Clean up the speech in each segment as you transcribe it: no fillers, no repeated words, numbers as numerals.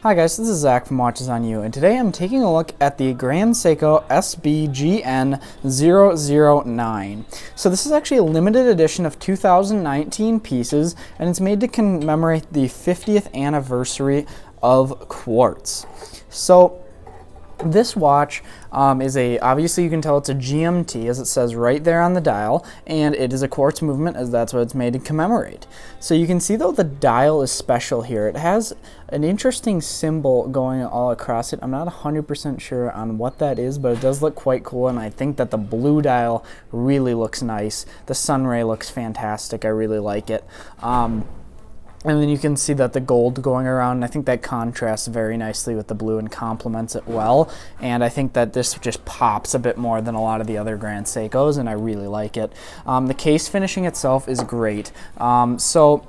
Hi guys, this is Zach from Watches on You, and today I'm taking a look at the Grand Seiko SBGN009. So this is actually a limited edition of 2019 pieces, and it's made to commemorate the 50th anniversary of quartz. So this watch obviously you can tell it's a GMT, as it says right there on the dial, and it is a quartz movement, as that's what it's made to commemorate. So you can see though the dial is special here. It has an interesting symbol going all across it. I'm not 100% sure on what that is, but it does look quite cool, and I think that the blue dial really looks nice. The sunray looks fantastic. I really like it. And then you can see that the gold going around, and I think that contrasts very nicely with the blue and complements it well. And I think that this just pops a bit more than a lot of the other Grand Seikos, and I really like it. The case finishing itself is great. So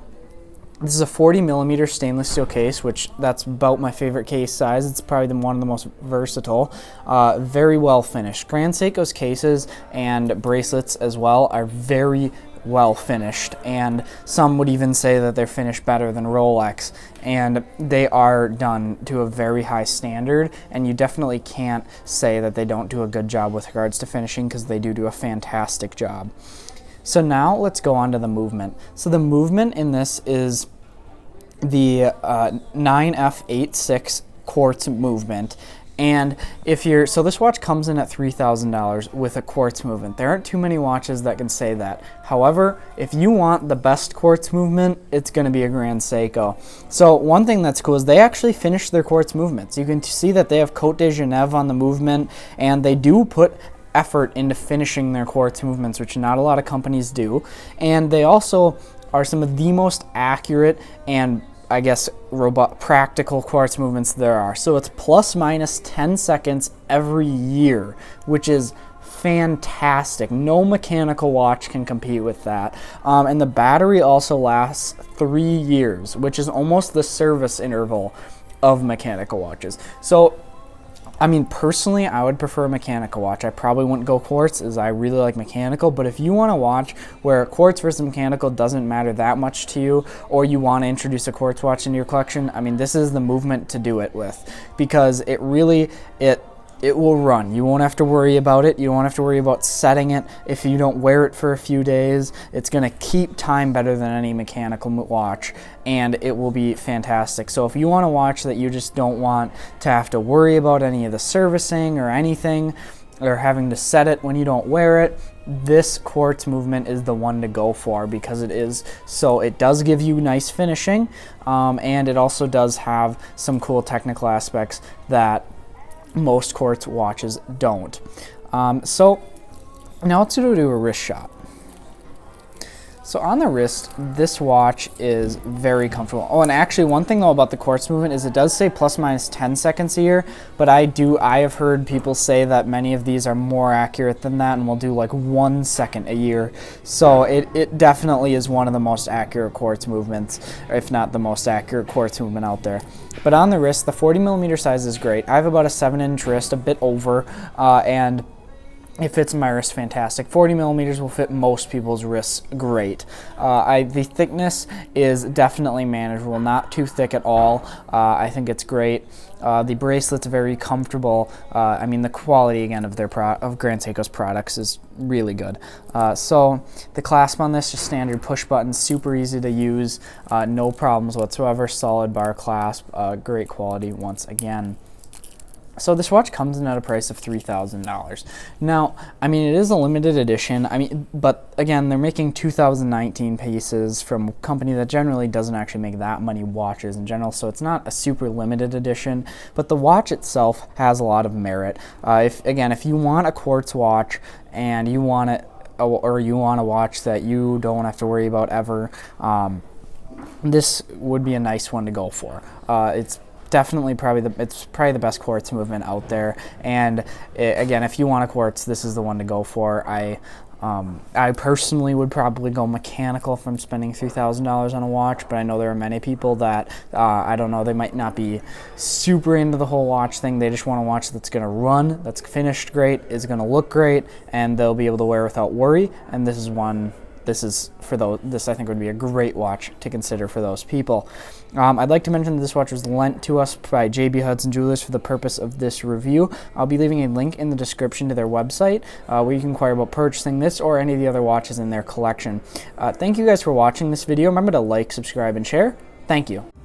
this is a 40mm stainless steel case, which that's about my favorite case size. It's probably one of the most versatile. Very well finished. Grand Seiko's cases and bracelets as well are very well finished, and some would even say that they're finished better than Rolex, and they are done to a very high standard, and you definitely can't say that they don't do a good job with regards to finishing, because they do a fantastic job. So now let's go on to the movement. So the movement in this is the 9F86 quartz movement. And so this watch comes in at $3,000 with a quartz movement. There aren't too many watches that can say that. However, if you want the best quartz movement, it's going to be a Grand Seiko. So one thing that's cool is they actually finish their quartz movements. You can see that they have Côte de Genève on the movement, and they do put effort into finishing their quartz movements, which not a lot of companies do. And they also are some of the most accurate and I guess practical quartz movements there are. So it's plus minus 10 seconds every year, which is fantastic. No mechanical watch can compete with that. And the battery also lasts 3 years, which is almost the service interval of mechanical watches. So I mean, personally, I would prefer a mechanical watch. I probably wouldn't go quartz, as I really like mechanical, but if you want a watch where quartz versus mechanical doesn't matter that much to you, or you want to introduce a quartz watch into your collection, I mean, this is the movement to do it with, because it will run. You won't have to worry about it. You won't have to worry about setting it if you don't wear it for a few days. It's going to keep time better than any mechanical watch, and it will be fantastic. So if you want a watch that you just don't want to have to worry about any of the servicing or anything, or having to set it when you don't wear it, this quartz movement is the one to go for, because it does give you nice finishing, and it also does have some cool technical aspects that most quartz watches don't. So now let's do a wrist shot. So on the wrist, this watch is very comfortable. Oh, and actually one thing though about the quartz movement is it does say plus minus 10 seconds a year, but I have heard people say that many of these are more accurate than that and will do like 1 second a year. So it definitely is one of the most accurate quartz movements, if not the most accurate quartz movement out there. But on the wrist, the 40mm size is great. I have about a 7-inch wrist, a bit over, and it fits my wrist fantastic. 40mm will fit most people's wrists great. The thickness is definitely manageable, not too thick at all. I think it's great. The bracelet's very comfortable. I mean, the quality again of Grand Seiko's products is really good. So the clasp on this, just standard push button, super easy to use, no problems whatsoever. Solid bar clasp, great quality once again. So this watch comes in at a price of $3,000. Now, I mean, it is a limited edition. But again, they're making 2019 pieces from a company that generally doesn't actually make that many watches in general, so it's not a super limited edition. But the watch itself has a lot of merit. If you want a quartz watch and you want it, or you want a watch that you don't have to worry about ever, this would be a nice one to go for. It's definitely probably the best quartz movement out there, and again, if you want a quartz, this is the one to go for. I personally would probably go mechanical if I'm spending $3,000 on a watch, but I know there are many people that I don't know, they might not be super into the whole watch thing. They just want a watch that's going to run, that's finished great, is going to look great, and they'll be able to wear without worry, and this is one this is for those. This I think would be a great watch to consider for those people. I'd like to mention that this watch was lent to us by JB Hudson Jewelers for the purpose of this review. I'll be leaving a link in the description to their website where you can inquire about purchasing this or any of the other watches in their collection. Thank you guys for watching this video. Remember to like, subscribe, and share. Thank you.